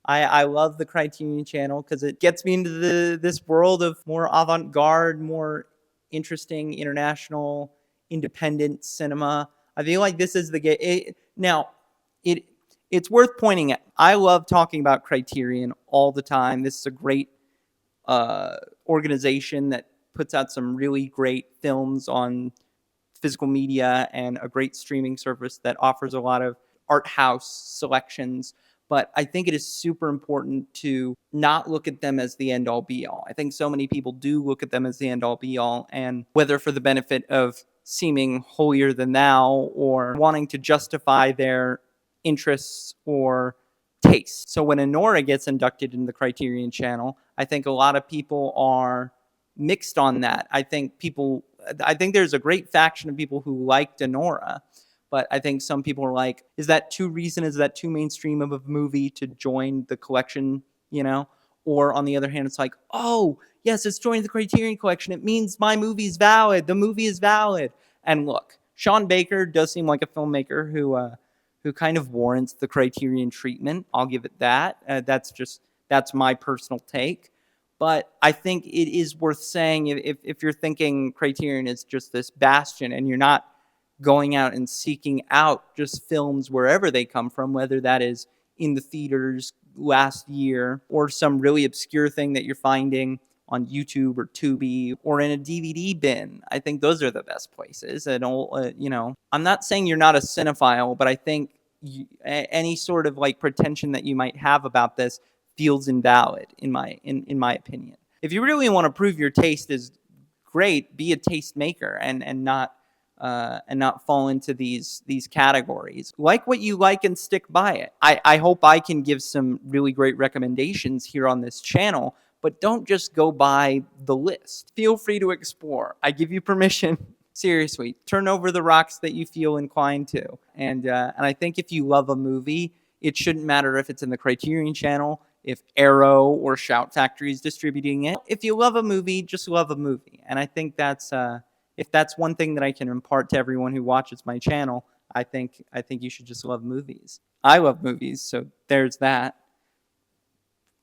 I love the Criterion Channel because it gets me into this world of more avant-garde, more interesting international independent cinema. I feel like this is the game. Now, it it's worth pointing out. I love talking about Criterion all the time. This is a great organization that puts out some really great films on physical media and a great streaming service that offers a lot of art house selections. But I think it is super important to not look at them as the end all be all. I think so many people do look at them as the end all be all, and whether for the benefit of seeming holier than thou or wanting to justify their interests or taste. So when Enora gets inducted in the Criterion Channel, I think a lot of people are mixed on that. I think there's a great faction of people who liked Enora, but I think some people are like, is that too recent? Is that too mainstream of a movie to join the collection, Or on the other hand, it's like, oh, yes, it's joining the Criterion Collection. It means my movie's valid. The movie is valid. And look, Sean Baker does seem like a filmmaker who kind of warrants the Criterion treatment. I'll give it that. That's my personal take. But I think it is worth saying if you're thinking Criterion is just this bastion and you're not going out and seeking out just films wherever they come from, whether that is in the theaters last year or some really obscure thing that you're finding on YouTube or Tubi or in a DVD bin. I think those are the best places. And I'm not saying you're not a cinephile, but I think any sort of like pretension that you might have about this feels invalid in my opinion. If you really want to prove your taste is great, be a taste maker and not fall into these categories. Like what you like and stick by it. I hope I can give some really great recommendations here on this channel, but don't just go by the list. Feel free to explore. I give you permission. Seriously, turn over the rocks that you feel inclined to. And I think if you love a movie, it shouldn't matter if it's in the Criterion Channel, if Arrow or Shout Factory is distributing it. If you love a movie, just love a movie. And I think that's if that's one thing that I can impart to everyone who watches my channel, I think you should just love movies. I love movies, so there's that.